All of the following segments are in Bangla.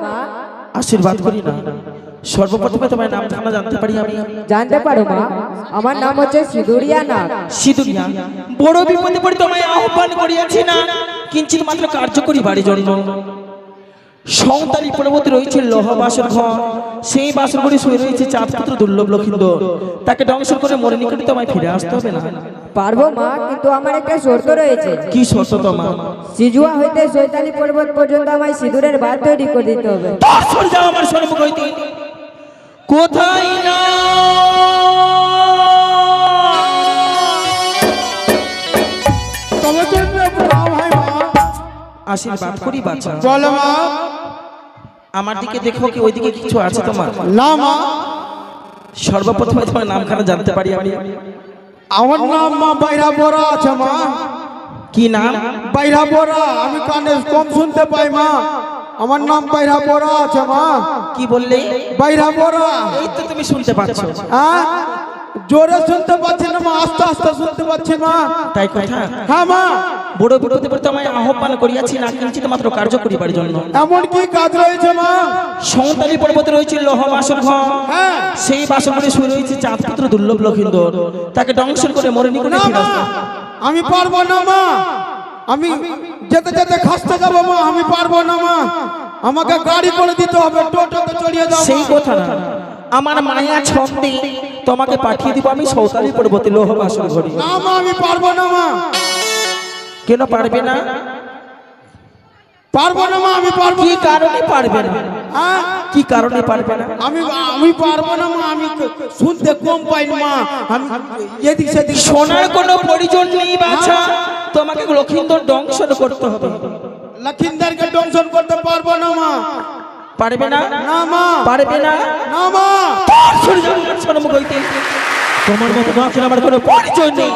মা। আশীর্বাদ করি না। সর্বপ্রথমে তোমার নাম ঠিকানা জানতে পারি আমি? জানতে পারো মা। আমার নাম হচ্ছে সিঁদুরিয়া নাগ। সিঁদুরিয়া, বড় বিপদে পড়ে তোমায় আহ্বান করিয়াছি না কিঞ্চিত মাত্র কার্যকরী বাড়ির জন্য। সংতারি পর্বতে রয়েছে লোহা বাসর ঘর, সেই বাসর ঘরে শুয়ে রয়েছে চাঁদপুত্র দুর্লভ লক্ষিন্দর। তাকে দংশন করে মরে নিকটে তোমায় ফিরে আসতে হবে না? পারবো মা, কিন্তু আমার একটা শর্ত রয়েছে। কি শর্ত তোমার? সিজুয়া হইতে চৈতালি পর্বত পর্যন্ত আমায় সিঁদুরের ভাত তৈরি করে দিতে হবে। সরে যাও আমার সম্মুখ হইতে। কোথায় না আশীর্বাদ করি বাচ্চা। বলো মা। আমার দিকে দেখো, কি ওইদিকে কিছু আছে তোমার? না মা। সর্বপ্রথমে তোমার নামখানা জানতে পারি আমি? আমার নাম মা বাইরা বড়া আছে মা। কি নাম? বাইরা বড়া। আমি কানে কম শুনতে পাই মা। আমার নাম বাইরা বড়া আছে মা। কি বললে? বাইরা বড়া। এই তো তুমি শুনতে পাচ্ছ। হ্যাঁ, জোরে শুনতে পাচ্ছি না মা, আস্তে আস্তে শুনতে পাচ্ছি মা। তাই কথা? হ্যাঁ মা। বড় বিপদে পড়ে তোমায় আহ্বান করিয়াছি না কিঞ্চিত মাত্র কার্য করিবার জন্য। এমন কি কাজ রয়েছে মা? সংতালি পর্বতে রয়েছে লোহ বাসর ঘর, হ্যাঁ, সেই বাসর ঘরে শুয়ে রয়েছে চাঁদপুত্র দুর্লভ লক্ষিন্দর। তাকে দংশন করে মরে নিকটে না ফিরে মা, আসতে। আমি পারবো না মা। আমি যেতে যেতে খাসতে যাবো মা, আমি পারবো না মা। আমাকে গাড়ি করে দিতে হবে, টোটোতে চড়িয়ে যাবো। সেই কথা না, আমার মায়া ছন্দে তোমাকে পাঠিয়ে দিব আমি সৌতালি পর্বতে লোহ বাসর ঘরে। না মা, আমি পারবো না মা। কেন পারবে না? পারবো না মা, আমি পারবো কি না। কারণে পারবে না? হ্যাঁ, কি কারণে পারবে না? আমি পারবো না মা। আমি শুনতে কম পাই না মা। আমি এদিক সেদিক শোনার কোনো প্রয়োজন নেই বাছা, তোমাকে লক্ষিন্দর দংশন করতে হবে। লক্ষিন্দরকে দংশন করতে পারবো না মা। পারবে না? না মা, পারবে না? না মা। তোমার মতো দংশন আমার কোনো পরিচয় নেই।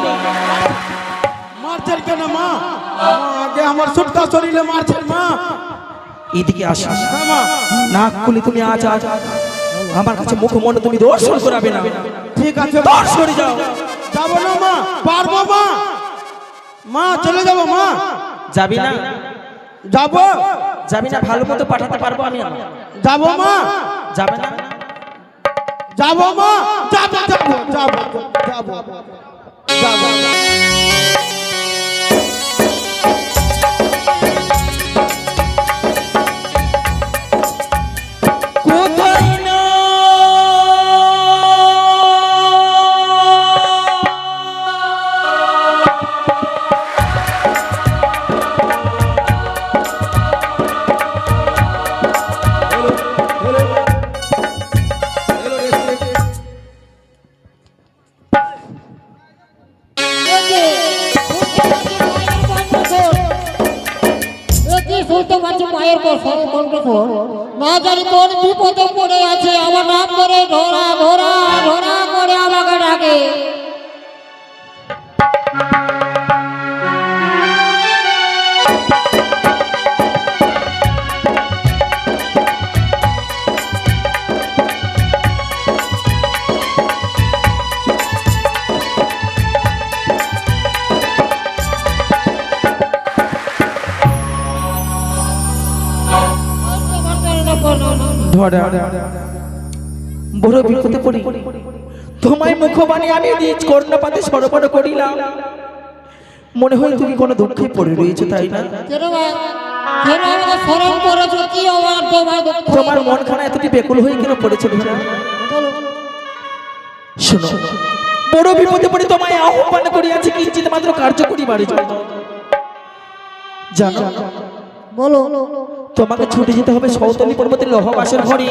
মারছেন কেন মা? আগে আমার সুটকা শরীরে মারছেন মা। এদিকে আসো। হ্যাঁ মা। নাক খুলে তুমি আজ আমার কাছে মুখ মনে তুমি দর্শন করাবে না। ঠিক আছে, সরে যাও। যাবো না মা, পারবো মা। মা চলে যাবো মা। যাবি না? যাবো। যাবি না? ভালো মতো পাঠাতে পারবো আমি। যাবো মা। যাবে না? যাবো মা। যাবো যাবো যাবো যাবো যাবো। কোথায় না মায়ের না জানি কোন বিপদে পড়ে আছে, আমার নাম ধরে ধরা ধরা ধরা করে আমাকে ডাকে। বড় বিপদে পড়ি তোমায় মুখবাণী আমি নিজ কর্ণপাতে সরবরাহ করিলাম। মনে হয় তুমি কোনো দুঃখে পড়ে রয়েছে, তাই না? তোমার মনখানা এতটি বেকুল হয়ে কেন পড়েছে? শোনো, বড় বিপদে পড়ে তোমায় আহ্বান করিয়াছি কিঞ্চিত মাত্র কার্য করিবার জন্য। জানো, বলো। তোমাকে ছুটে যেতে হবে সৌতলী পর্বতের লোহবাসের ঘরে।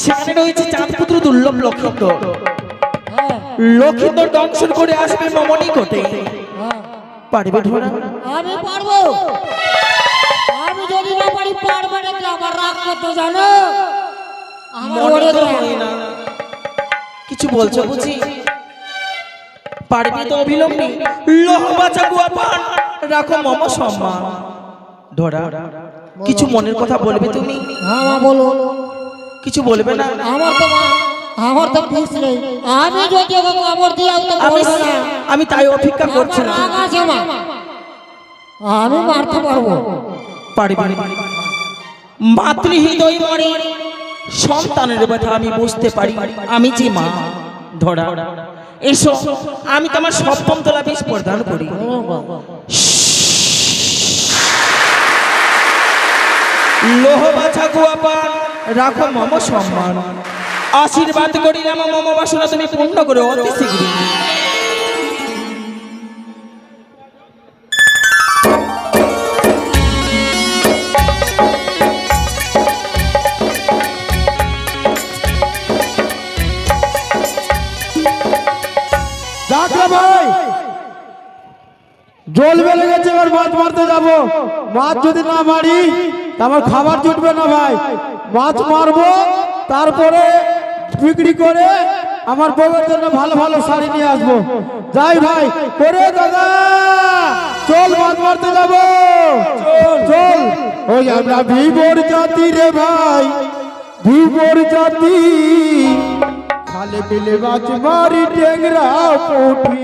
সেখানে রয়েছে চাঁদপুত্র দুর্লভ লক্ষিন্দর। লক্ষিন্দর দংশন করে আসবে মমনি ঘটে। পারবে ধরা? আমি পারবো। আমি যদি না পারি, পারবে না। আমার রাগ করতে জানো? কিছু বলছো বুঝি? পারবি তো অবিলম্বে লোহবাচা গুয়া পান রাখো মম সম্মান। ধরা, কিছু মনের কথা বলবে তুমি? হ্যাঁ মা, বলো। কিছু বলবে না? আমার তো পিস নেই। আমি যদি খবর দিই তো বলবো না। আমি তাই অপেক্ষা করছি না। আমি মারতে পারবো। পারবি? মাতৃহৃদয় মরে সন্তানের ব্যথা আমি বুঝতে পারি। আমি যে মা ধরা, এসো আমি তোমার সপ্তম তলা বিষ প্রদান করি। লোহ বাছা গুয়াপান রাখো মম সম্মান, আশীর্বাদ করিলাম মম বাসনা তুমি পূর্ণ করো অতি শীঘ্র। যাক ভাই, জল বেড়ে গেছে, এবার মাছ মারতে যাবো। মাছ যদি না মারি আমার খাবার জুটবে না ভাই। মাছ মারবো, তারপরে বিক্রি করে আমার বউয়ের জন্য ভালো ভালো শাড়ি নিয়ে আসবো। যাই ভাই, করে দাদা চল মাছ মারতে যাবো, চল। ওই আমরা ভিবর জাতি রে ভাই, ভিবর জাতি, খালে বিলে মাছ মারি টেংরা পুঁটি।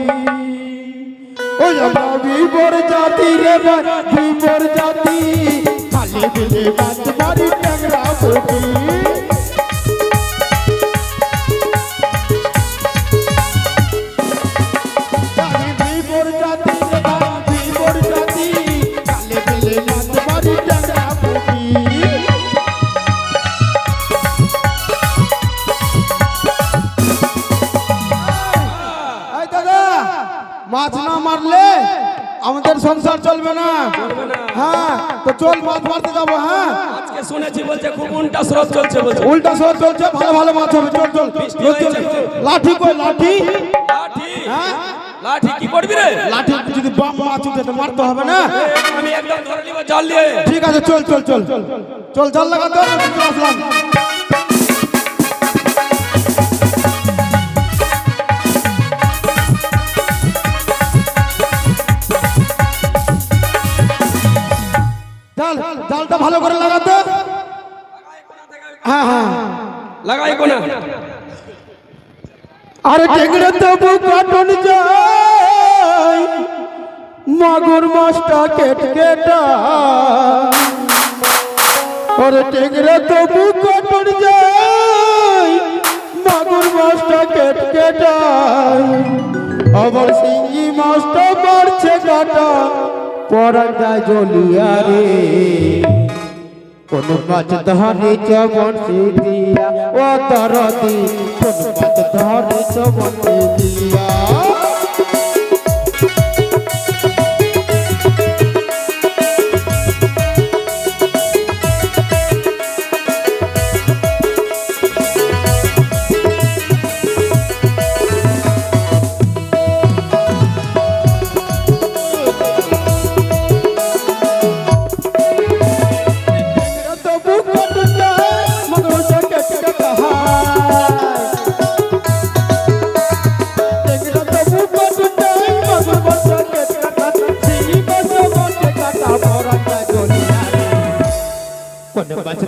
ওই আমরা ভিবর জাতি রে ভাই, ভিবর জাতি, খালে বিলে মাছ মারি টেংরা পুঁটি। ভিবর জাতি রে ভাই, ভিবর জাতি, খালে বিলে মাছ মারি টেংরা পুঁটি। মাছ না মারলে আমাদের সংসার চলবে না। হ্যাঁ, তো চল মাছ মারতে যাবো। হ্যাঁ, আজকে শুনেছি বলছে খুব উল্টা স্রোত চলছে, বলছে উল্টা স্রোত চলছে, ভালো ভালো মাছ হবে। চল চল চল চল। লাঠি কই লাঠি? লাঠি? হ্যাঁ, লাঠি কি করবি রে? লাঠি যদি বাম মাছ উঠে তো মারতে হবে না। আমি একদম ধরে নিব জাল দিয়ে। ঠিক আছে, চল চল চল চল, জাল লাগাতে আসলাম। জালটা ভালো করে লাগাতে। হ্যাঁ হ্যাঁ, লাগাই কোনা। আরে টেংরা তবু কাটন যায়, মাগুর মাছটা কেট কেটা। আরে টেংরা তবু কাটন যায়, মাগুর মাছটা কেট কেটা। আবার শিঙ্গি মাছটা মারছে কাটা, পরা যায় জ্বলিয়া রে। কোন মাছ ধরে চবন দিয়া, ও দরদি কোন মাছ ধরে চবন দিয়া।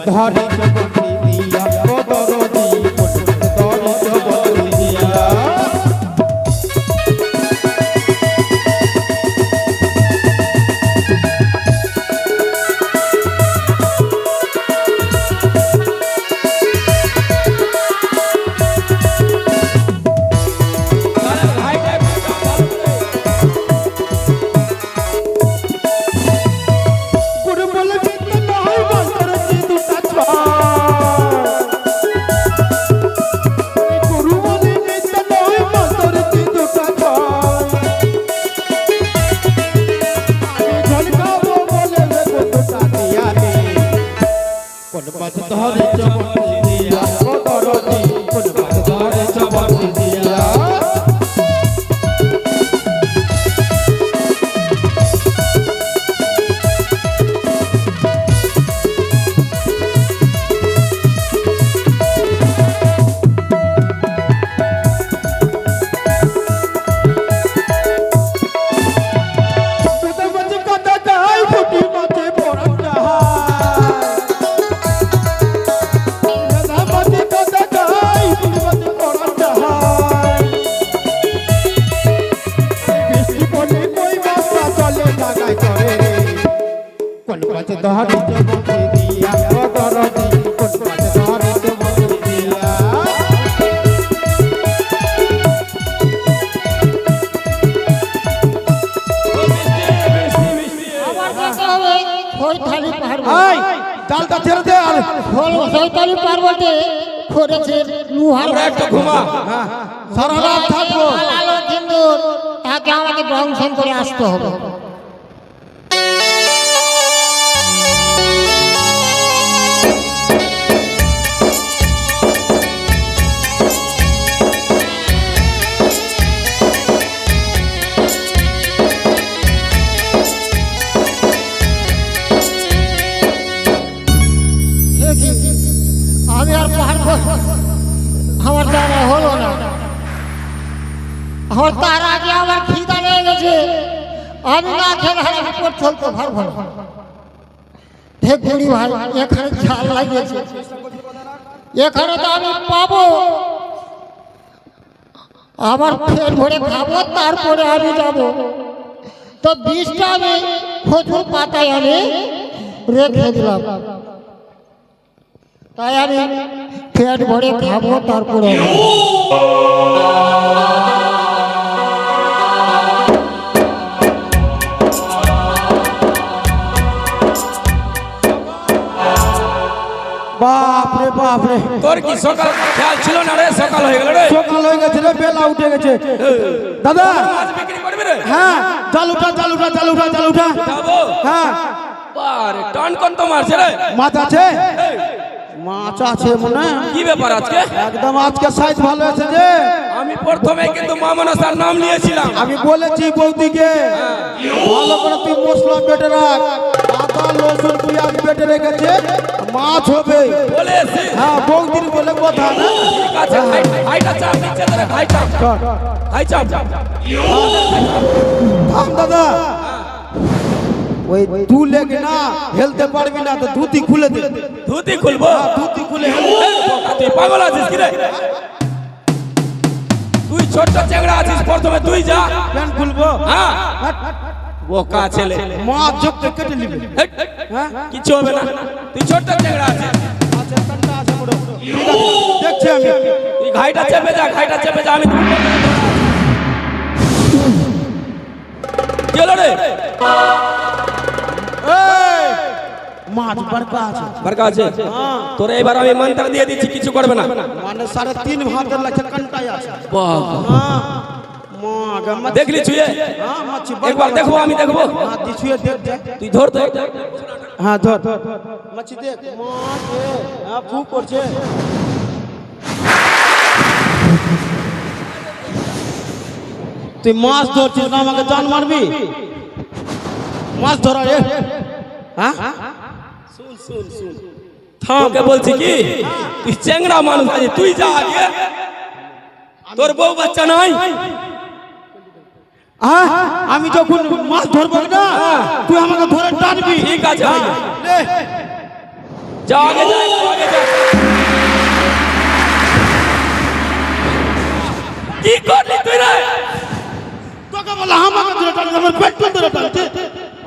ধরে চবন দিয়া, ও দরদি কোন মাছ ধরে চবন দিয়া। ধরে চবন দিয়া, ও দরদি কোন মাছ ধরে চবন দিয়া। ধরে চবন দিয়া, ও চৈতালি পার্বতী করেছে লুহার আমরা একটু ঘুমা। সারা রাত থাকবো। আলো কিন্তু তাকে আমাকে দংশন করে আসতে হবে। আমি আর পাহাড় আমার দ্বারা হলো না। আমার তার আগে আমার খিদা লেগে গেছে। আমি না খেলে আমি পথ চলতে পারবো না। হে গুড়ি ভাই, এখানে ঝাল লাগিয়েছে, এখানে তো আমি পাবো। আমার পেট ভরে খাবো, তারপরে আমি যাব। তো বিষটা আমি খজুর পাতায় আমি রেখে দিলাম। তাই আমি পেট ভরে খাবো, তারপরে বাপরে বাপরে, তোর কি সকাল খেয়াল ছিল না রে? সকাল হয়ে গেল রে। সকাল হয়ে গেছে রে, বেলা উঠে গেছে। দাদা, মাছ বিক্রি করবি রে? হ্যাঁ, জাল উঠা, জাল উঠা, জাল উঠা, জাল উঠা। যাবো। হ্যাঁ, বারে টান কত মারছে রে? মাছ আছে, মাছ আছে মনে। কি ব্যাপার আজকে? একদম আজকে সাইজ ভালো আছে যে। আমি প্রথমে কিন্তু মামনসার নাম নিয়েছিলাম। আমি বলেছি বৌদিকে ভালো করে তুই মশলা বেটে রাখ, আদা রসুন পেঁয়াজ বেটে রেখেছে, মাছ হবে। বলে এসে হ্যাঁ, বৌদির বলে কথা না। ঠিক আছে, হাইটা চাপ নিচে ধরে হাই চাপ। হাই চাপ। থাম দাদা, ওই দু লেগে না হেলতে পারবি না তো ধুতি খুলে দে। ধুতি খুলবো? ধুতি খুলে হেল। তুই পাগল আছিস কি রে? তুই ছোট্ট চেংড়া আছিস, প্রথমে তুই যা। প্যান্ট খুলবো। হ্যাঁ, বোকা ছেলে। মাছ চোখটা কেটে নিবি। হেট, কিছু হবে না, তুই ছোট্ট চেংড়া আছিস। আচ্ছা, প্যান্টটা আছে বড়। ঠিক আছে, দেখছি আমি। তুই ঘাইটা চেপে যা, ঘাইটা চেপে যা। আমি কি হলো রে? এই, মাছ বড়কা আছে। বারকা আছে? তোরে এবার আমি মন্ত্র দিয়ে দিচ্ছি, কিছু করবে না। মানে 3.5 ভাতের লাগছে, কান্টাই আছে। বাহ, হ্যাঁ, মা গম্মা দেখলি ছুঁয়ে? হ্যাঁ, মাছি একবার দেখবো, আমি দেখবো। হ্যাঁ, দি ছুঁয়ে দেখ দেখ। তুই ধর তো। হ্যাঁ, ধর মাছি দেখ। মাছ হ্যাঁ, ফু করছে। তুই মাছ ধরছিস না, আমাকে জান মারবি? মাছ ধরা রে। হ্যাঁ, তোকে বলছি কি, তুই চেংড়া মানুষ আছিস, তুই যা আগে। তোর বউ বাচ্চা নাই? হ্যাঁ, আমি যখন মাছ ধরবো না, তুই আমাকে ধরে টানবি। ঠিক আছে ভাই, লে। যা আগে যা, একটু আগে যা। কি করলি তুই রে? তোকে বলা আমাকে ধরে টানবি, আমার পেটটা ধরে টানছে।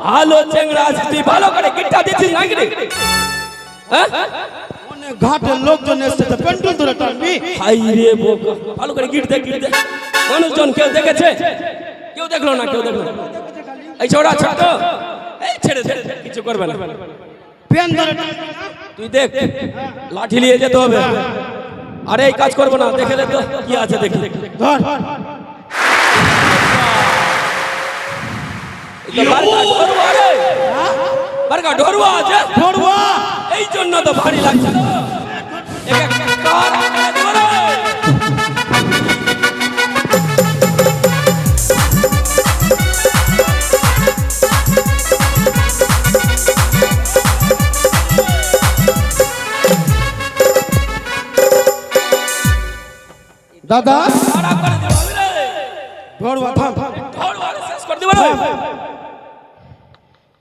ভালো চেংড়া আছিস তুই, ভালো করে গিট্টা দিচ্ছিস নাকি রে? হ্যাঁ, অনেক ঘাটের লোকজন এসছে, তো পেটটা ধরে টানবি। হাই রে বোকা, ভালো করে গিট দে, গিট দে। মানুষজন কেউ দেখেছে? কেউ দেখলো না, কেউ দেখলো না। এই ছোড়া ছোট, এই ছেড়ে দে, কিছু করবে না। পেন ধরে টানবি। তুই দেখ, লাঠি নিয়ে যেতে হবে। আরে এই কাজ করবো না, দেখে দে তো কি আছে, দেখি। ধর। এই তো বারকা ঢোরুয়া রে, বারকা ঢোরুয়া আছে। ধরবা। এই জন্য তো ভারী লাগছে না। এক এক কার আগে দেবো রে। দাদা, খারাপ করে দেবো আমি রে। ধরবা, থাম। ঢোরুয়া রে, শেষ করে দেবো রে।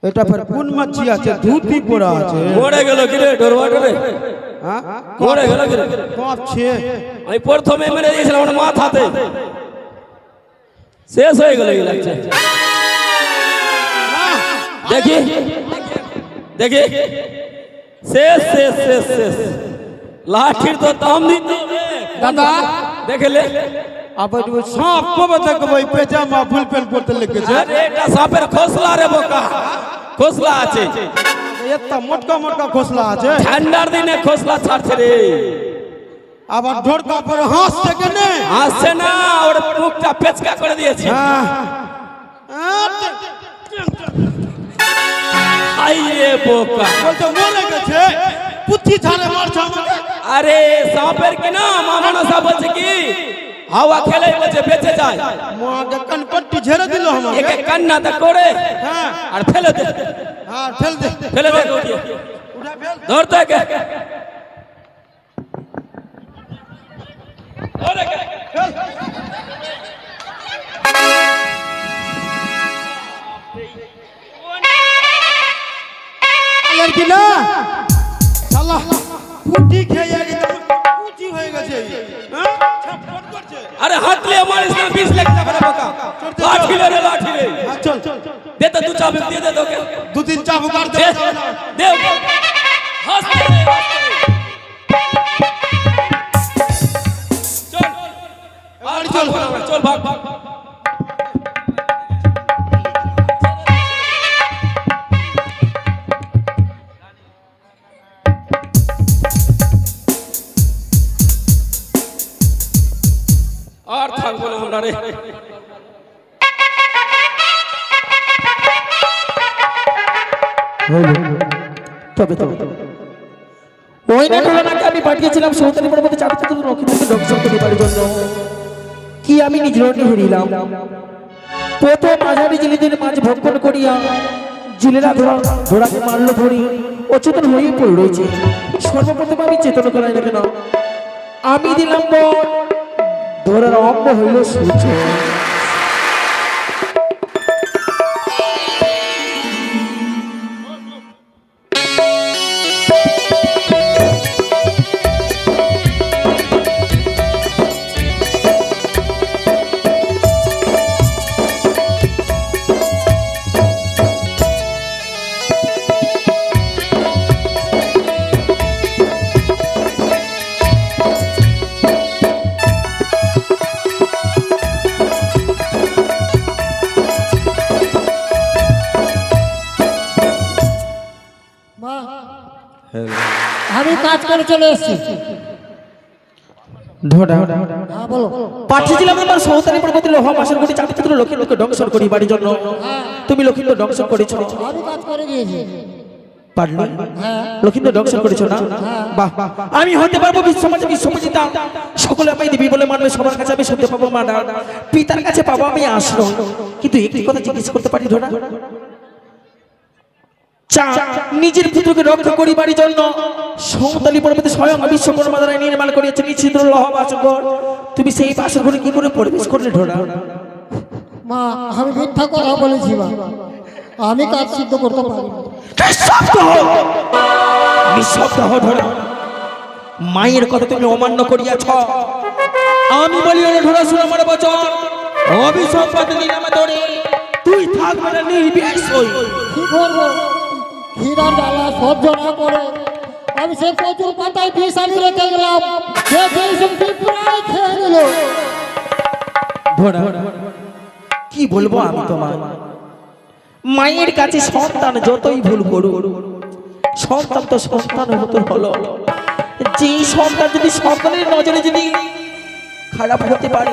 এটা ফের কোন মাছি আছে? ধুতি পরা আছে। মরে গেল কি রে ঢোরুয়াটা রে? হ্যাঁ, মরে গেল কি রে? কাঁপছে। আমি প্রথমে মেরে দিয়েছিলাম ওর মাথাতে, শেষ হয়ে গেল এই লাগছে। দেখি দেখি, শেষ শেষ শেষ শেষ। লাঠির তো দাম দিতে হবে। দাদা, দেখলে আবার ওই সাপ কবে থেকে ওই পেজামা ফুল প্যান্ট পরতে লেগেছে? আরে এটা সাপের খোসলা রে বোকা, খোসলা আছে। একটা মোটকা মোটকা খোসলা আছে ঠান্ডার দিনে খোসলা ছাড়ছে রে। আবার ঢোরকা পরে হাসছে কেনে আসছে না, ওর মুখটা পেচকা করে দিয়েছে। আইয়ে বোকা, বলতে মরে গেছে পুচ্ছি ছাড়ে মারছে আমাকে। আরে সাপের কি না মামানা সাপ বলছে কি হাওয়া খেলে বলছে বেঁচে যায়। মাকে কানপট্টি ঝেড়ে দিল আমাকে। একে কান্নাটা করে হ্যাঁ আর ফেলে দে, হ্যাঁ ফেল দে ফেলে দে উঠিয়ে। উঠা ফেল। ধর তো একে, ধর একে। লড়কি না শালা পুটি খেয়ে একদম পুচি হয়ে গেছে। হ্যাঁ ছটফট করছে। আরে হাতলে মারিস না, 20 লাখ টাকা বোকা। লাঠি রে লাঠি রে, হ্যাঁ চল দে তো 2 চাবুক দিয়ে দে তোকে, দু তিন চাবুক আর দে দে দে ওকে। হাসতে দে, হাসতে দে। চল আর চল চল ভাগ ভাগ। আর থাকবো না আমরা রে। তবে তবে ওই না ঢোলানাকে আমি পাঠিয়েছিলাম সৌতালি পর্বতে চাকরি তো রক্ষিতকে দর্শন করিবার জন্য। কি আমি নিজ রণে হারিলাম। প্রথম আজারি জিলিদের মাঝ ভক্ষণ করিয়া জিলেরা ধরাকে মারল ধরি অচেতন হয়ে পড়ে রয়েছে। সর্বপ্রথম আমি চেতন করাই না কেন, আমি দিলাম বল, ধরার অঙ্গ হইল সূর্য। মা আমি কাজ করে চলে এসেছি। হ্যাঁ বলো। পাঠিয়েছিলাম আমার সৌতালি পর্বতে লোহা মাসের কোটি চাকরি তো লোকে লোকে দংশন করি বাড়ির জন্য। তুমি লক্ষিন্দর দংশন করেছো। আমি কাজ করে দিয়েছি। পারলি হ্যাঁ লক্ষিন্দর দংশন করেছো না? বাহ, আমি হতে পারবো বিশ্বমাতা বিশ্বপূজিতা। সকলে আমায় দিবি বলে মানবে, সবার কাছে আমি শুনতে পাবো মানা, পিতার কাছে পাবো আমি আশ্রয়। কিন্তু একটি কথা জিজ্ঞেস করতে পারি ধরা, নিজের পুত্রকে রক্ষা করিবার জন্য সৌতালি পর্বতে স্বয়ং বিশ্বকর্মা দ্বারা নির্মাণ করিয়াছে নিশ্চিত লোহা বাসঘর। তুমি সেই বাসঘরে কি করে প্রবেশ করলে ঢোড়া? মা আমি মিথ্যা কথা বলেছি মা, আমি কাজ সিদ্ধ করতে পারি না। নিঃশব্দ হও ঢোড়া, মায়ের কথা তুমি অমান্য করিয়াছ। আমি বলি ঢোড়া শুনে আমার বচন, অভিসম্পাদ নিলামে ধরে তুই থাকবে না নির্বিষ হই। কি করবো, ক্ষীরার জ্বালা সহ্য না করে আমি সে প্রচুর পাতায় বিষ আনি রেখে গেলাম, প্রায় খেয়ে নিল। ঢোড়া কি বলবো আমি তোমার, মায়ের কাছে সন্তান যতই ভুল করুক, সন্তান তো সন্তানের মতো হলো। যে সন্তান যদি সকলের নজরে যদি খারাপ হতে পারে,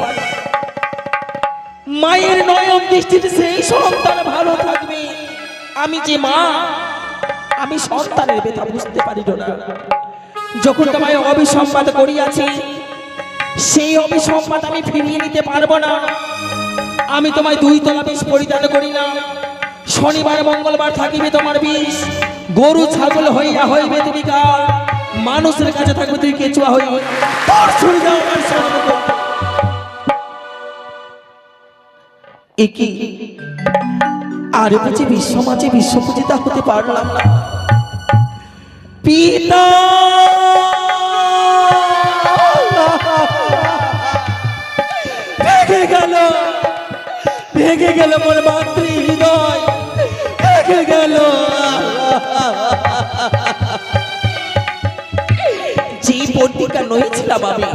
মায়ের নয়ন দৃষ্টিতে সেই সন্তান ভালো থাকবে। আমি যে মা, আমি সন্তানের ব্যথা বুঝতে পারি না। যখন তোমায় অভিসম্পাদ করিয়াছি, সেই অভিসম্পাদ আমি ফিরিয়ে নিতে পারবো না। আমি তোমায় 2 তলা বিষ পরিধান করি না। শনিবার মঙ্গলবার থাকিবে তোমার বিষ, গরু ছাগল হইয়া হইবে তুমি কাল, মানুষের কাছে থাকবে তুই কেচুয়া হই। তোর ছুরি দাও আমার সামনে। একি আর বুঝি বিশ্ব মাঝে বিশ্বপূজিতা হতে পারলাম না। পিতা ভেঙে গেল মোর মাতৃ হৃদয়, ভেঙে গেল। যে পত্রিকা নইছিলাম আমি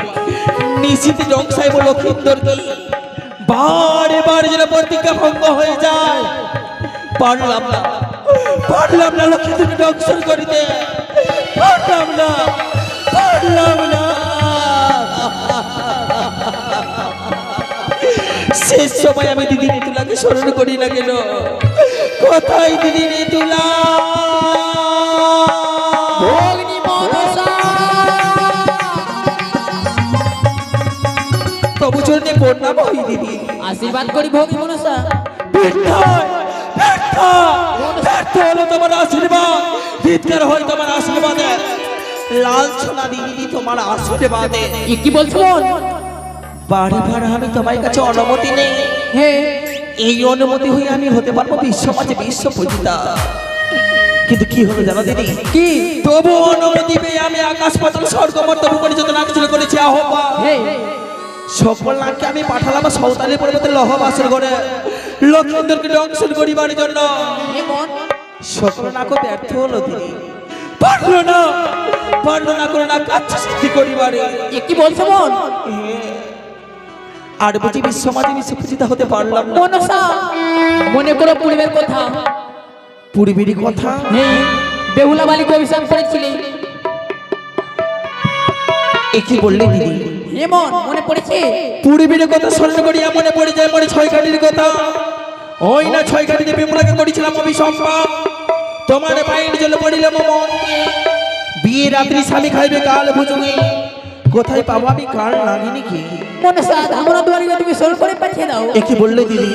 নিশ্চিত জং সাহেব লক্ষিন্দর কি বারে বারে যেন প্রতিজ্ঞা ভঙ্গ হয়ে যায়, পারলাম না পারলাম না লক্ষ্মীদেরকে দংশন করিতে, পারলাম না, পারলাম না। শেষ সময় আমি দিদি নিতুলাকে স্মরণ করি না কেন? কোথায় দিদি নিতুলা? তবু চরণে প্রণাম হই দিদি, আশীর্বাদ করি ভগী মনসা। ব্যর্থ হলো তোমার আশীর্বাদ, ধিক্কার হয় তোমার আশীর্বাদে, লালছনা দিদি তোমার আশীর্বাদে। কি বলছো? বাড়ি ভাড়া আমি তোমার কাছে অনুমতি নেই, হ্যাঁ এই অনুমতি হয়ে আমি হতে পারবো বিশ্বমাঝে বিশ্ব পূজিতা। কিন্তু কি হলো জানো দিদি? কি? তবু অনুমতি পেয়ে আমি আকাশ পাতাল স্বর্গ মর্তব্য করে যত নাচ করেছি আহ্বান, সকল নাককে আমি পাঠালাম সাঁওতালি পর্বতের লহবাসের ঘরে লক্ষ্মীদেরকে দংশন করিবার জন্য। সকল নাকও ব্যর্থ হলো দিদি, পারলো না করে না কাজ সৃষ্টি করিবারে। কি বলছো বোন? আর বুঝি বিশ্বমাঝে বিশ্বপূজিতা হতে পারলাম না। মনসা মনে করো পূর্বের কথা। পূর্বেরই কথা? বেহুলা বালিকে অভিশাপ করেছিলি, এ কি বললে দিদি? এমন মনে পড়েছে? পূর্বের কথা স্মরণ করিয়া মনে পড়ে যায় মনে ছয় কাঠির কথা। ওই না ছয় কাঠিতে বিমলাকে করেছিলাম অভিসম্পাদ, তোমার পায়ের জলে পড়িলাম মন। বিয়ে রাত্রি স্বামী খাইবে কাল ভুজুগে, কোথায় পাবো আমি কাল লাগিনি কি? মনসা ধামরা দুয়ারিকে তুমি স্মরণ করে পাঠিয়ে দাও। এ কি বললে দিদি?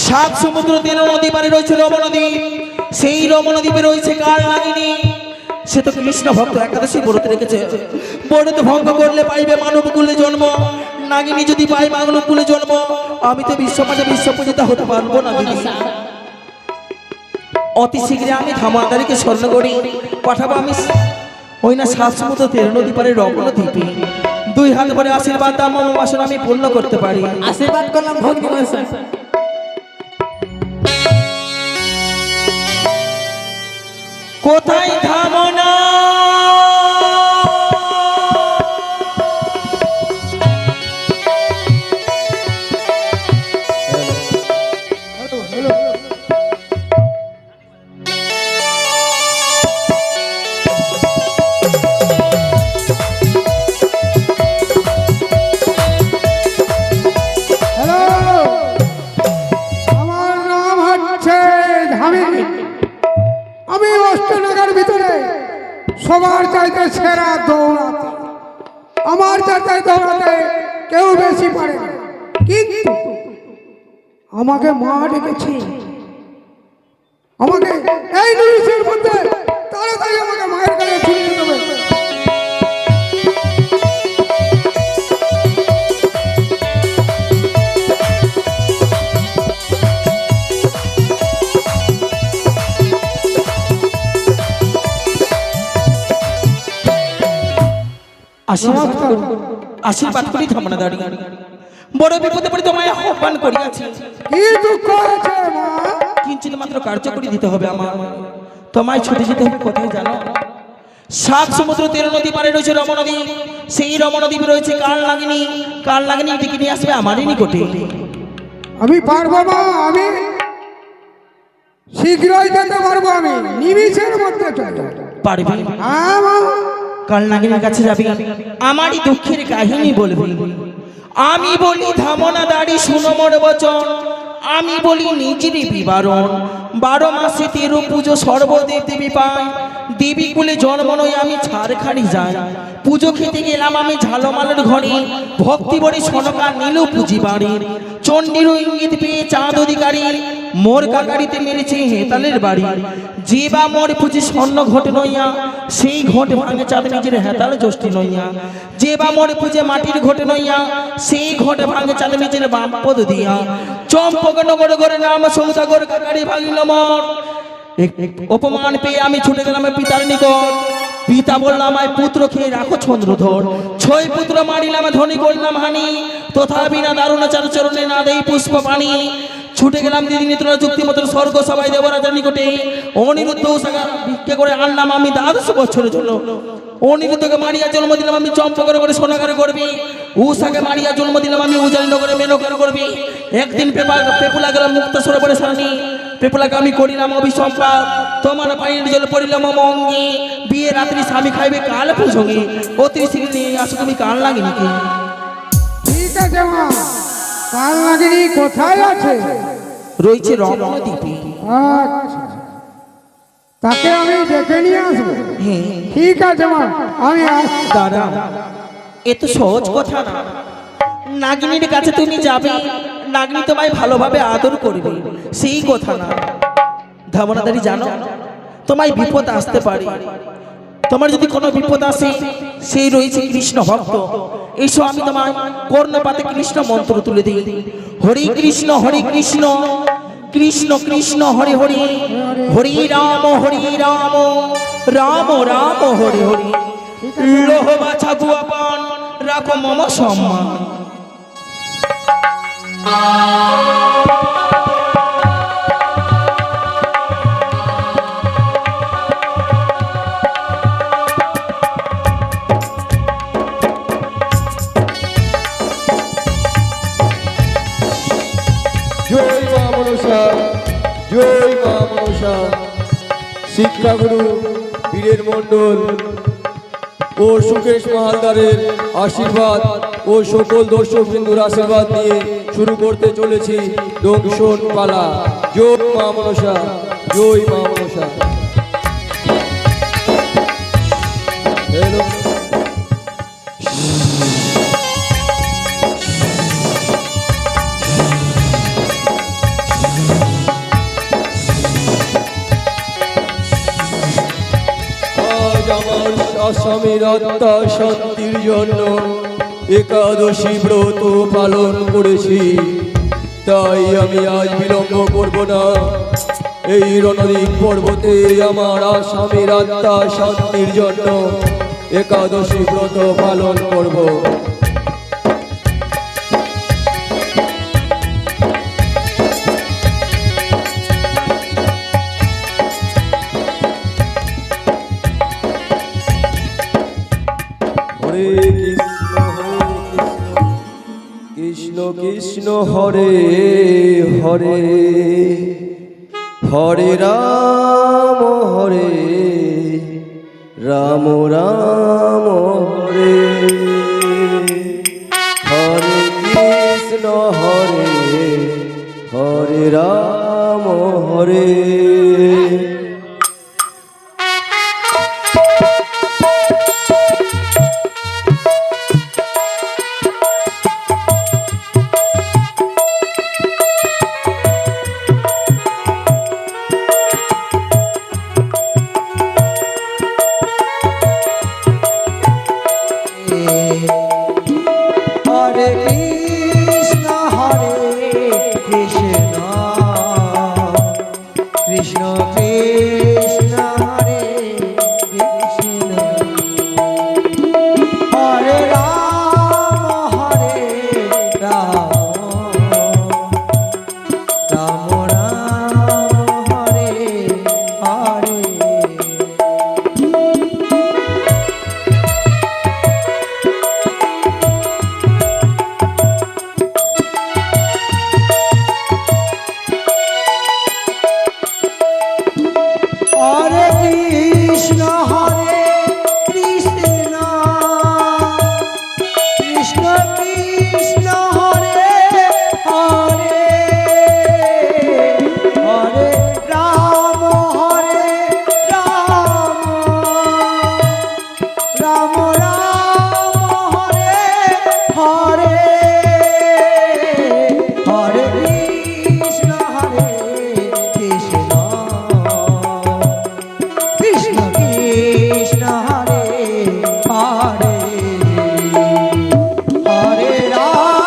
সাত সমুদ্র তিন নদী পারে রয়েছে রমণদ্বীপ, সেই রমণদ্বীপে রয়েছে কাল লাগিনি। সে তো কৃষ্ণ ভক্ত একাদশী ব্রত রেখেছে, ব্রত ভঙ্গ করলে পাইবে মানব কুলে জন্ম, নাগিনী যদি পাই মানব কুলে জন্ম, আমি তো বিশ্বমাঝে বিশ্বপূজিতা হতে পারবো না দিদি। অতি শীঘ্রে আমি ধামাদারিকে স্মরণ করি পাঠাবো আমি ওই না সাত সমুদ্র তেরো নদী পারে রমণদ্বীপে। দুই হাত ভরে আশীর্বাদ দাম আমার বাসনা আমি পূর্ণ করতে পারি। আশীর্বাদ করলাম ভক্তি মনসা। কোথায় ধামনা আমার নাম হচ্ছে ধামিনী। আমি অষ্টনগর ভিতরে সবার চাইতে সেরা দৌড়াতে, আমার চাইতে দৌড়াতে কেউ বেশি পারে না। কিন্তু আমাকে মা ডেকেছে, আমাকে এই নিমিষের মধ্যে তাড়াতাড়ি আমাকে মায়ের কাছে ছুটে দেবে। আশীর্বাদ করি ধামনা দাঁড়ি, বড় বিপদে পড়ে তোমায় আহ্বান করিয়াছি। কি দুঃখ আছে মা? কিঞ্চিত মাত্র কার্যকরী দিতে হবে আমার, তোমায় ছুটে যেতে হবে কোথায় জানো? সাত সমুদ্র তেরো নদী পারে রয়েছে রমণদ্বীপ, সেই রমণদ্বীপে রয়েছে কাল লাগিনী, কাল লাগিনী ডেকে নিয়ে আসবে আমারই নিকটে। আমি পারবো মা, আমি শীঘ্রই যেতে পারবো, আমি নিমিষের মধ্যে চলে যাব। পারবি? হ্যাঁ মা। কাল নাগিনীর কাছে যাবি, আমারই দুঃখের কাহিনী বলবি। আমি বলি ধামনা দাড়ি শুনো মোর বচন, আমি বলি নিজেরই বিবরণ। 12 মাসে 13 পুজো সর্বদেব দেবী পাই, দেবী কুলে জন্ম নয় আমি ছাড়খাড়ি যাই। পুজো খেতে গেলাম আমি ঝালমালের ঘরে, ভক্তি বড়ি সনকা নীল পুঁজি বাড়ি। চণ্ডীর ইঙ্গিত পেয়ে চাঁদ অধিকারী, মোর কাকারিতে মেরেছে হেতালের বাড়ি। যে বা মোর পুঁজি স্বর্ণ ঘটে নইয়া, সেই ঘটে ভাঙে চাঁদ নিজের হেতাল জ্যোষ্ঠী নইয়া। যে বা মোর পুঁজে মাটির ঘটে নইয়া, সেই ঘটে ভাঙে চাঁদ নিজের বাম পদ দিয়া। চম্পক নগর করে নাম সৌদাগর কাকারি ভাঙিল মোর, অপমান পেয়ে আমি ছুটে গেলাম পিতার নিকট। পিতা বললাম আমায় পুত্র খেয়ে রাখো চন্দ্রধর, 6 পুত্র মারিলাম ধনী করলাম হানি, তথাপি না দারুণ চার চরণে না দেই পুষ্প পানি। ছুটে গেলাম দিদি নিত্রা যুক্তি মতো স্বর্গ সবাই দেবরাজার নিকটে। অনিরুদ্ধ উষাকে ভিক্ষে করে আনলাম আমি 12 বছরের জন্য। অনিরুদ্ধকে মারিয়া জন্ম দিলাম আমি চম্পকর করে সোনাগারে করবি, উষাকে মারিয়া জন্ম দিলাম আমি উজানি নগরে মেনকার করবি। একদিন পেপুলা গেলাম মুক্ত সরোবরে সানি, পেপলাকে আমি করিলাম অভিসম্পাদ, তোমার পায়ের জল পড়িলাম মঙ্গে, বিয়ে রাত্রি স্বামী খাইবে কাল প্রসঙ্গে, অতি শ্রী নিয়ে আসো তুমি কাল লাগে নাকি? ঠিক আছে মা, কাল নাগিনী কোথায় আছে? রয়েছে রত্নদ্বীপে। আচ্ছা, তাকে আমি দেখে নিয়ে আসবো। হ্যাঁ ঠিক আছে মা, আমি আসছি। দাদা, এ তো সহজ কথা না। নাগিনীর কাছে তুমি যাবে, নাগিনী তোমায় ভালোভাবে আদর করবে, সেই কথা না। ধামনাদারি জানো, তোমায় বিপদ আসতে পারে। তোমার যদি কোনো বিপদ আসে, সেই রয়েছে কৃষ্ণ ভক্ত। এসো আমি তোমার কর্ণপাতে কৃষ্ণ মন্ত্র তুলে দিই। হরে কৃষ্ণ কৃষ্ণ কৃষ্ণ হরে হরে, হরে রাম রাম রাম হরে হরে। লোহ বাছা গুয়াপান রাখো মম সম্মান। জয় মা মনসা, জয় মা মনসা। শিক্ষাগুরু বীরের মণ্ডল ও সুকেশ মাহালদারের আশীর্বাদ ও সকল দর্শক বিন্দুর আশীর্বাদ নিয়ে শুরু করতে চলেছি দংশন পালা। জয় মা মনসা, জয় মা মনসা। হ্যালো, আজ আমার আসামের আত্মা শান্তির জন্য একাদশী ব্রত পালন করেছি, তাই আমি আজ বিলম্ব করব না। এই রণদীপ পর্বতে আমার আসামের আত্মা শান্তির জন্য একাদশী ব্রত পালন করব। হরে কৃষ্ণ কৃষ্ণ হরে হরে, হরে রাম রাম রাম হরে, হরে কৃষ্ণ হরে রাম হরে। হরে কৃষ্ণ কৃষ্ণ কৃষ্ণ কৃষ্ণ হরে কৃষ্ণ, হরে রাম রাম রাম হরে হরে। হরে কৃষ্ণ কৃষ্ণ কৃষ্ণ হরে হরে, হরে রাম রাম রাম হরে হরে, হরে কৃষ্ণ কৃষ্ণ কৃষ্ণ কৃষ্ণ হরে হরে, হরে রাম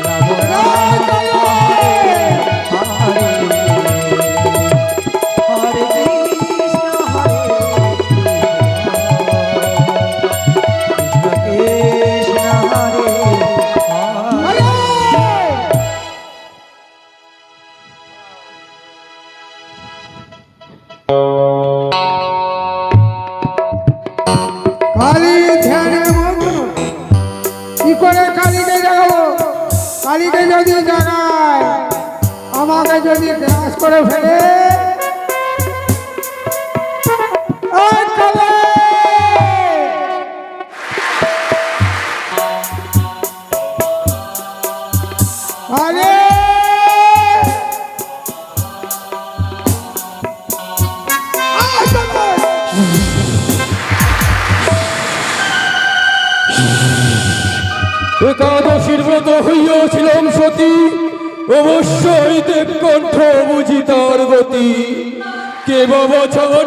রাম রাম হরে হরে, হরে কৃষ্ণ কৃষ্ণ হরে হরে। কালী ধ্যানে মগ্ন, কি করে কালীকে জাগাবো? কালীকে যদি জানায়, আমাকে যদি গ্রাস করে ফেলে, ওই কালে! আরে একাদশীর ব্রত হইয়াছিলাম সতী, অবশ্যই দেবকণ্ঠ বুঝি তার গতি। কে বাবা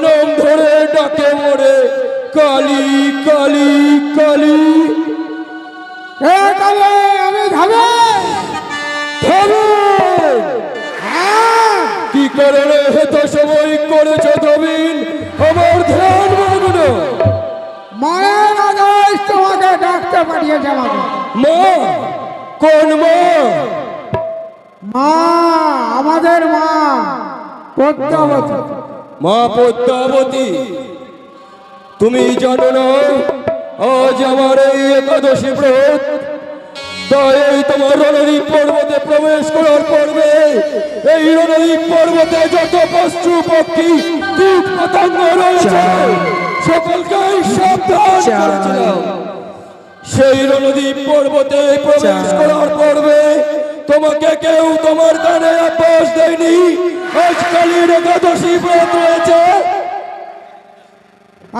নাম ধরে ডাকে মোরে, কালী কালী কালী। এ কালে আমি ধাবে কি কারণে হেত সময় করেছ তবিন আমার ধ্যান মগ্ন? মায়ের আদেশ তোমাকে ডাকতে পাঠিয়েছে আমাকে। মা? কোন মা? মা, আমাদের মা পদ্মাবতী। মা পদ্মাবতী, তুমি জানো না আজ আমার এই একাদশী ব্রত? তাই এই তোমার রণদ্বীপ পর্বতে প্রবেশ করার পূর্বে এই রণদ্বীপ পর্বতে যত পশু পক্ষী কীট পতঙ্গ রয়েছে সকলকে সাবধান করেছিলাম। সেই রণদ্বীপ পর্বতে প্রবেশ করার পূর্বে তোমাকে কেউ তোমার কানে আভাস দেয়নি আজ কালীর একাদশী ব্রত রয়েছে?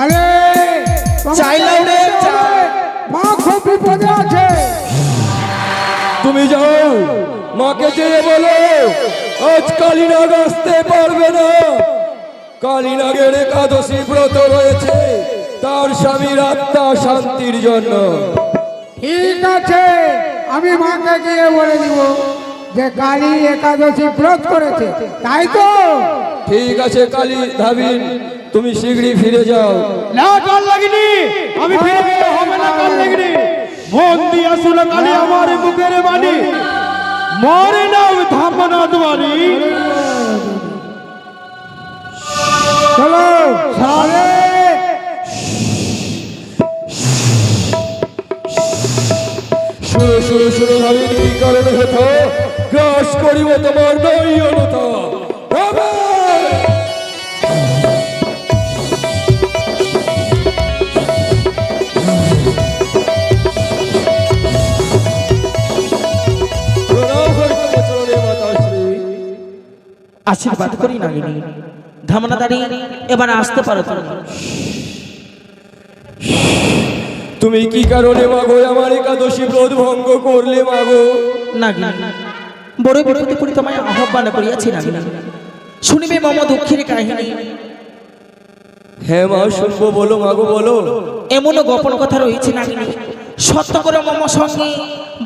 আরে চাইলাম রে, মা খুব বিপদে আছে। তুমি যাও, মাকে যেয়ে বলো আজ কালীনাগ আসতে পারবে না। কালীনাগের একাদশী ব্রত রয়েছে তার স্বামীর আত্মা শান্তির জন্য। ঠিক আছে, আমি মাকে গিয়ে বলে দিব যে কালী একাদশী ব্রত করেছে, তাই তো? ঠিক আছে কালী ধাবিন, তুমি শীঘ্রই ফিরে যাও। না কাল লাগিনি, আমি ফিরে গেলে হবে না কাল লাগিনি। মন দিয়া শুনে কালী আমার মুখের বাণী, মরে নাও থামনা তোমারি। চলো সারে শুরু শুরু শুরু ধাবিন, কি কারণে হতো গ্রাস করিব তোমার নয়নতা। আশীর্বাদ করি নাগিনী। ধামনাদারি, এবার আসতে পারো তুমি। তুমি কি কারণে মাগো আমার একাদশী ব্রত ভঙ্গ করলে মাগো? নাগিনী, বড় বিপদে পড়ি তোমায় আহ্বান করিয়াছি নাগিনী। শুনিবে মম দুঃখের কাহিনী। হ্যাঁ মা, শুনবো, বলো মাগো বলো। এমনও গোপন কথা রয়েছে নাগিনী, সত্য করে মম সঙ্গে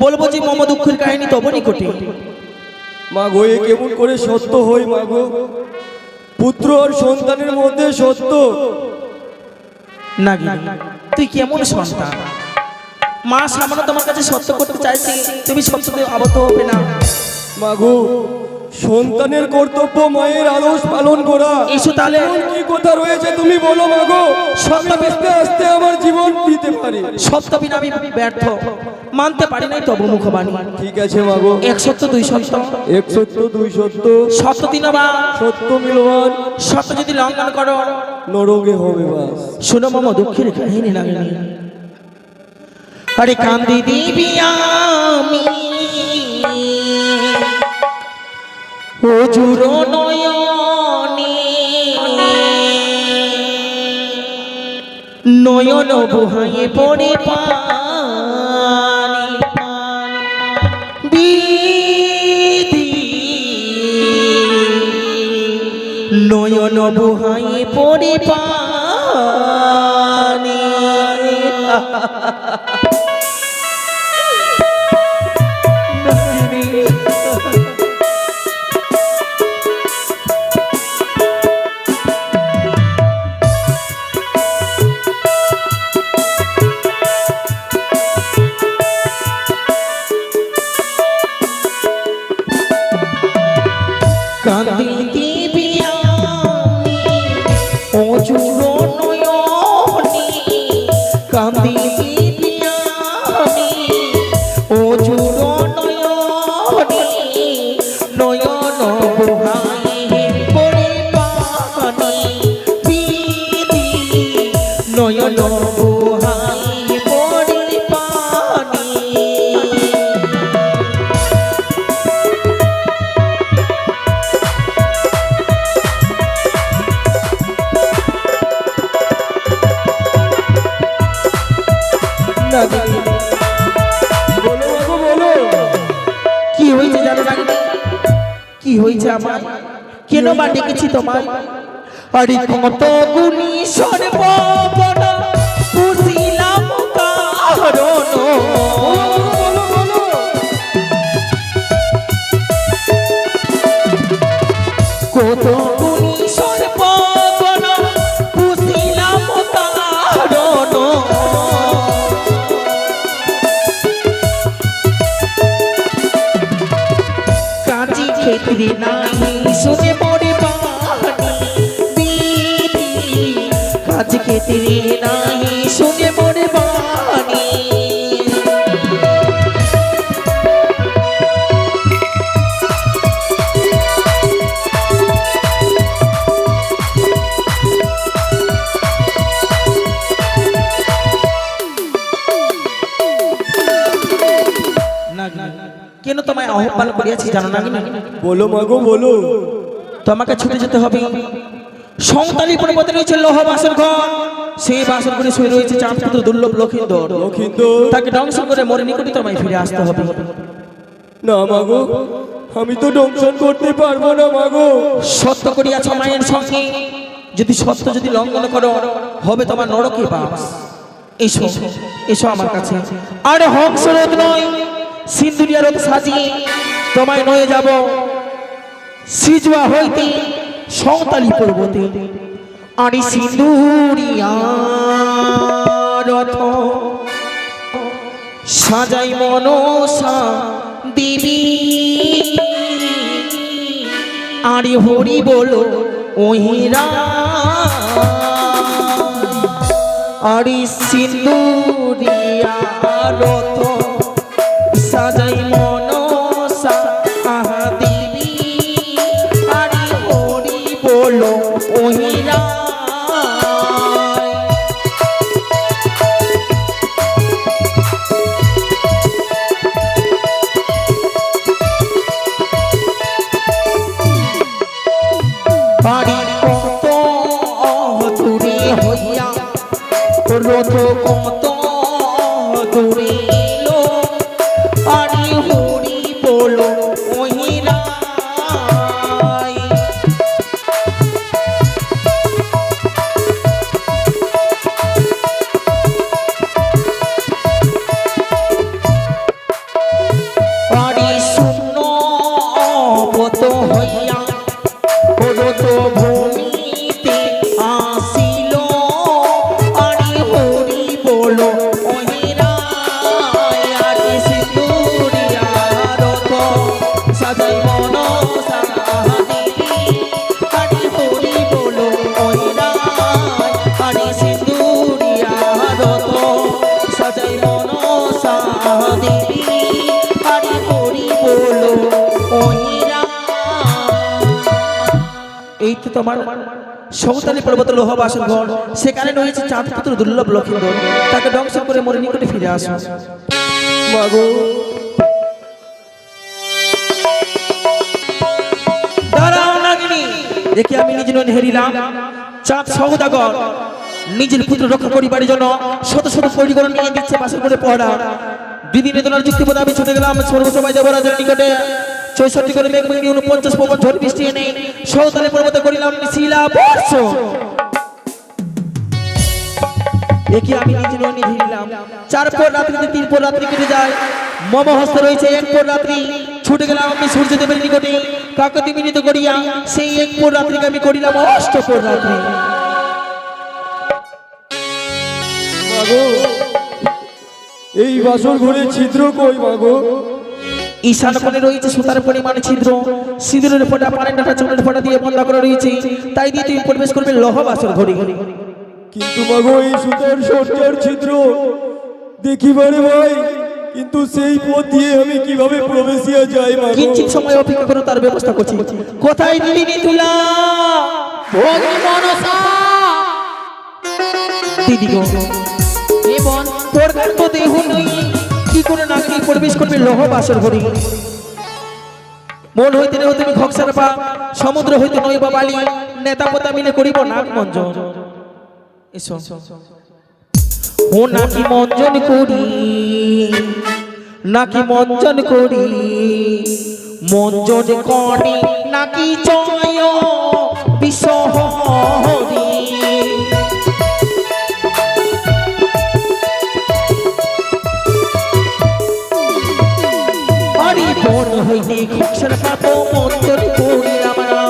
বলবো যে মম দুঃখের কাহিনী তব নিকটে। মাগো এ কেমন করে সত্য হই মাগো? পুত্র আর সন্তানের মধ্যে সত্য? নাগিনী, তুই কেমন সন্তান? মা সামান্য তোমার কাছে সত্য করতে চাইছে, তুমি সত্যতে আবদ্ধ হবে না। মাগো সন্তানের কর্তব্য মায়ের আদর্শ পালন করা। এসো তাহলে। এমন কি কথা রয়েছে তুমি বলো মাগো? সত্য আস্তে আস্তে আমার জীবন দিতে পারি। সত্য বিনা আমি ব্যর্থ, মানতে পারি নাই তব মুখবাণী। ঠিক আছে মাগো, এক সত্য দুই সত্য, এক সত্য দুই সত্য, সত্য দিনবা সত্য মিলবান, সত্য যদি লঙ্ঘন করো নরকে হবে বাস। শোনো মম দুঃখের কাহিনী নাগিনী। আরে কান্দি দিবি আমি অজুর নয়নে, নয়ন বুহায়ে পড়ে পানি, বিধি নয়ন বুহায়ে পড়ে পানি। কান্দি দিবি আমি অজুর নয়নে, কান্দি দিবি আমি অজুর নয়নে, কি হয়েছে আমার, কেন বা ডেকেছি তোমায়? আরে কত গুণী সর্বগুণা বুঝিলাম কারণ, কত গুণী সর্বগুণা বুঝিলাম কারণ, কাজী ক্ষেত্রে নাই শুনে পড়ে বাণী, কাজী ক্ষেত্রে নাই শুনে পড়ে বাণী। কেন তোমায় আহ্বান করিয়াছি জানো না? বলো মাগো বলো। তোমাকে ছুটে যেতে হবে। সংতালি পর্বতে রয়েছে লোহ বাসর ঘর, সেই বাসর ঘরে শুয়ে রয়েছে চাঁদপুত্র দুর্লভ লক্ষিন্দর। লক্ষিন্দর তাকে ধ্বংস করে মরে নিকটে তোমায় ফিরে আসতে হবে। না মাগো, আমি তো দংশন করতে পারবো না মাগো। সত্য করিয়াছ মায়ের সঙ্গে, যদি সত্য যদি লঙ্ঘন করো হবে তোমার নরকে বাস। এসো এসো আমার কাছে। আর হংসরোধ নয়, সিন্দুরিয়া রোদ সাজিয়ে তোমায় নয়ে যাব সিজুয়া হইতে সংতালি পর্বতে। আর সিন্দুরিয়া রথ সাজাই মনসা দেবী, আরে হরি বলো ওহিরা, আরে সিন্দুরিয়া রথ সাজাই মনসা আহা দেবী, আরে হরি বলো ওহিরা। বাড়ি কত দূরে হইয়া রথ কত দূরে এলো, আরে হরি বলো ওহিরা। আরে শূন্য পত হইয়া রথ ভূমিতে আসিল, আরে হরি বলো ওহিরা। আরে সিন্দুরিয়া রথ সাজাই মনসা দেবী, আরে হরি বলো ওহিরা। আরে সিন্দুরিয়া রথ সাজাই মনসা দেবী, আরে হরি বলো ওহিরা। এই তো তোমার সংতালি পর্বত লোহ বাসর ঘর, সেখানে রয়েছে চাঁদপুত্র দুর্লভ লক্ষিন্দর। তাকে ধ্বংস করে মরে নিকটে ফিরে আসো মাগো। দাঁড়াও নাগিনী, দেখি আমি নিজ নয়নে হেরিলাম চাঁদ সৌদাগর নিজের পুত্র রক্ষা করিবার জন্য শত শত পরিকরণ নিয়ে দিচ্ছে বাসর করে পড়া। দিদি নেতনার যুক্তি পদে আমি ছুটে গেলাম সর্বসভায় দেবরাজের নিকটে। ৬৬ করে মেঘ মেঘ ৪৯ পবন ঝড় বৃষ্টি এনে সৌতালি পর্বতে করিলাম শিলা বর্ষ। দেখি আমি নিজে নয়নে ধরিলাম ৪ পর রাত্রিতে ৩ পর রাত্রি কেটে যায়, মম হস্তে রয়েছে ১ পর রাত্রি। ছুটে গেলাম আমি সূর্যদেবের নিকটে কাকতি মিলিত করিয়া, সেই ১ পর রাত্রিকে আমি করিলাম ৮ পর রাত্রি। মাগো, এই বাসর ঘরে ছিদ্র কই মাগো? ঈশান কোণে রয়েছে সুতার পরিমাণ ছিদ্র, সিঁদুরের ফোঁটা পানের ডাটা চুনের ফোঁটা দিয়ে বন্ধ করা রয়েছে, তাই দিয়ে তুমি প্রবেশ করবে লোহ বাসর ঘরে। কিন্তু মাগো এই সুতার সজ্জার ছিদ্র দেখিবারে ভাই, কিন্তু সেই পথ দিয়ে আমি কিভাবে প্রবেশিয়া যাই মাগো? কিঞ্চিত সময় অপেক্ষা করো, তার ব্যবস্থা করছি। কোথায় দিলি নিতুলা ভগি মনসা দিদি গো, এবং তোর গান তো দেহ নই, কি করে নাগরি প্রবেশ করবে লোহ বাসর ঘরে? মন হইতে নেও তুমি ঘক্সার পা, সমুদ্র হইতে নই বা বালি, নেতা পোতা মিলে করিব নাগ মঞ্জন। এসো ও নাকি মঞ্জন করি, নাকি মঞ্জন করি, মঞ্জন করে নাকি জয় বিশ্বহরি হরি বন হইতে ঘোষের পাত মন্তর করিলাম না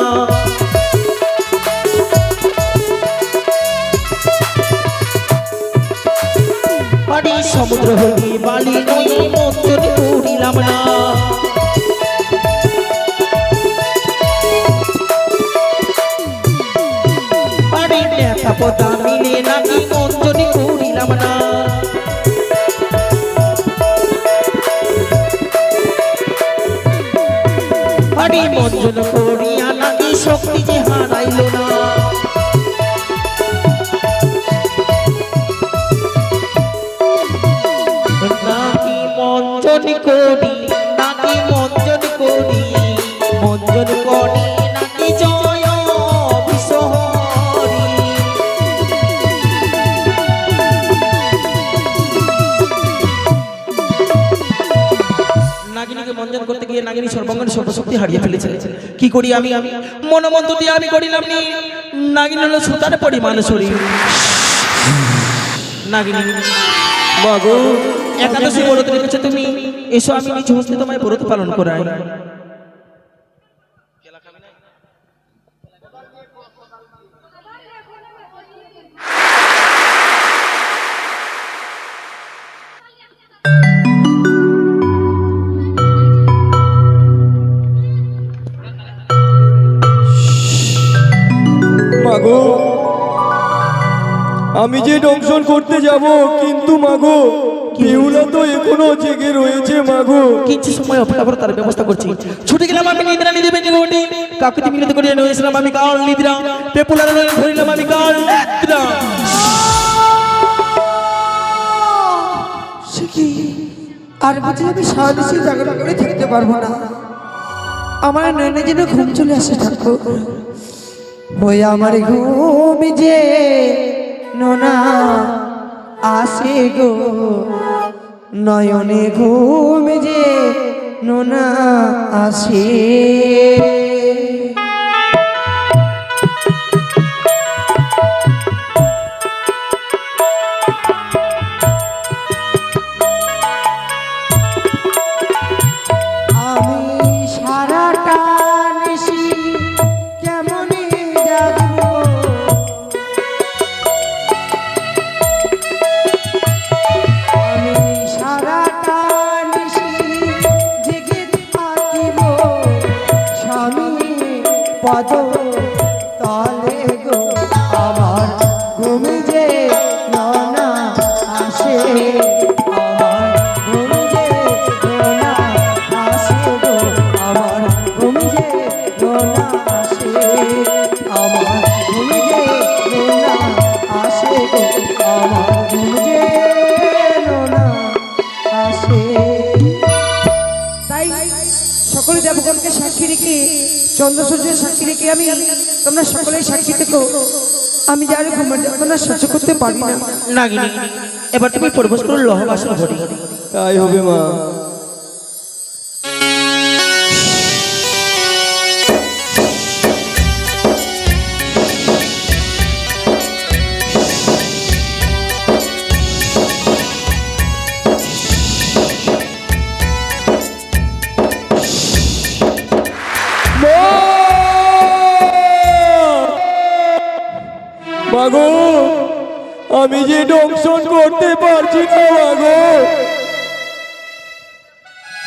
হরি সমুদ্র হইতে বালি নই মন্তর করিলাম না হরি নেতা পতা মিলে নাকি মন্তর করিলাম না হরি মঞ্জন করিয়া নাকি শক্তি যে হারাইল না নাকি মঞ্জন করি নাকি মঞ্জন করি মঞ্জন করি নাকি জয় বিশ্বহরি নাগিনীকে মঞ্জন করতে গিয়ে নাগিনী সর্বাঙ্গন সর্বশক্তি হারিয়ে ফেলেছে কি করি আমি মনোমন্ত্র দিয়ে আমি করিলাম নি নাগিনী হলো সুতার পরিমাণ শরীর নাগিনী মাগো একাদশী ব্রত রেখেছো তুমি এসো আমি নিজ হস্তে তোমায় ব্রত পালন করাই মাগো আমি যে দংশন করতে যাব কিন্তু মাগো বেহুলা তো এখনো জেগে রয়েছে মাগো কিছু সময় অপেক্ষা করে তার ব্যবস্থা করছি ছুটে গেলাম আমি নিদ্রা নিদেবে নিগোটি কাকুতি মিলিত করিয়া নিয়ে এসেছিলাম আমি কাল নিদ্রা পেপুলার ধরিলাম আমি কাল নিদ্রা সে কি আর বুঝি আমি সারাদেশে জায়গাটা করে থাকতে পারবো না আমার নয়নে যেন ঘুম চলে আসে ঠাকুর ওই আমার ঘুম যে নোনা আসে গো নয়নে ঘুম যে নোনা আসে আমি সারাটা নিশি কেমনে জাগবো আমি সারাটা নিশি জেগে থাকিব স্বামী পদ তলে গো আমার ঘুম যে ননা আসে আমার ঘুম যে ননা আসে গো আমার ঘুম যে ননা আসে আমার ঘুম যে ননা আসে গো আমার ঘুম যে ননা আসে তাই সকলে দেবগণকে সাক্ষী রেখে চন্দ্র সূর্যের সাক্ষী রেখে আমি তোমরা সকলেই সাক্ষী থেকো আমি যার ঘুমের যন্ত্রণা সহ্য করতে পারি না নাগিনী এবার তুমি প্রবেশ করো লহবাসন ঘরে তাই হবে মা মাগো আমি যে দংশন করতে পারছি না মাগো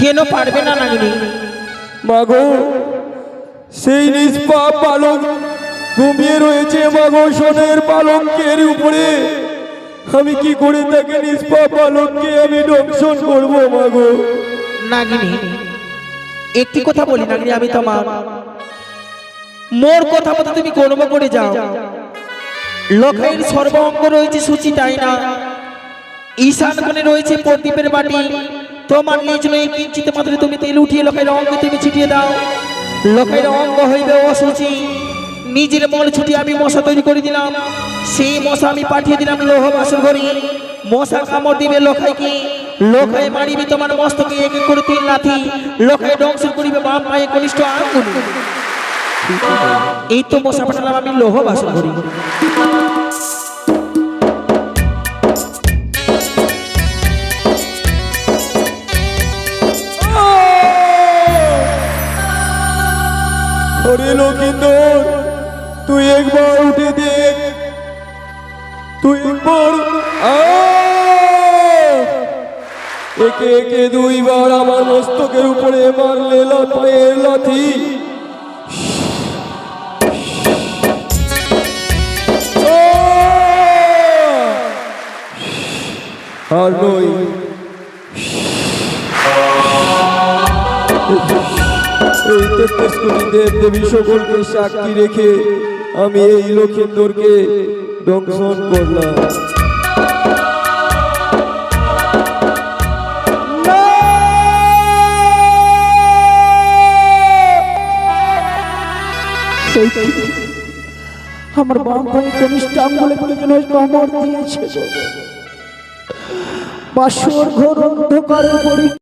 কেন পারবে না নাগিনী মাগো সেই নিষ্পাপ পালক ঘুমিয়ে রয়েছে মাগো সোনের পালঙ্কের উপরে আমি কি করে তাকে নিষ্পাপ পালককে আমি দংশন করবো মাগো নাগিনী একটি কথা বলি নাগিনী আমি তোমার মোর কথা মতো তুমি কর্ম করে যাও লোকের সর্ব অঙ্গ রয়েছে সূচি তাই না ঈশান কোণে রয়েছে প্রদীপের বাটি তোমার নিজ নয় কিঞ্চিত মাত্র তুমি তেল উঠিয়ে লোকের অঙ্গে তুমি ছিটিয়ে দাও লোকের অঙ্গ হইবে অসুচি নিজের মন ছুটি আমি মশা তৈরি করে দিলাম সেই মশা আমি পাঠিয়ে দিলাম লোহ বাসর ঘরে মশা কামড় দিবে লোকাইকে লোকাই মারিবে তোমার মস্তকে এক এক করে 3 লাথি লোকাই ধ্বংস করিবে বাম পায়ে কনিষ্ঠ আঙ্গুল এই তো মশা পাঠালাম আমি লোহ বাসন করি। ওরে লক্ষিন্দর, তুই একবার উঠে দেখ, তুই একবার একে একে দুইবার আমার মস্তকের উপরে মারলে পায়ের লাথি। আর নই, এই 33 কোটি দেব দেবী সকলকে সাক্ষী রেখে আমি এই লক্ষিন্দরকে দংশন করলাম। আমার বাম ভাই কনিষ্ঠ আঙ্গুলে বলে যেন কামড় দিয়েছে। বাসর ঘোর অন্ধকারে পড়ি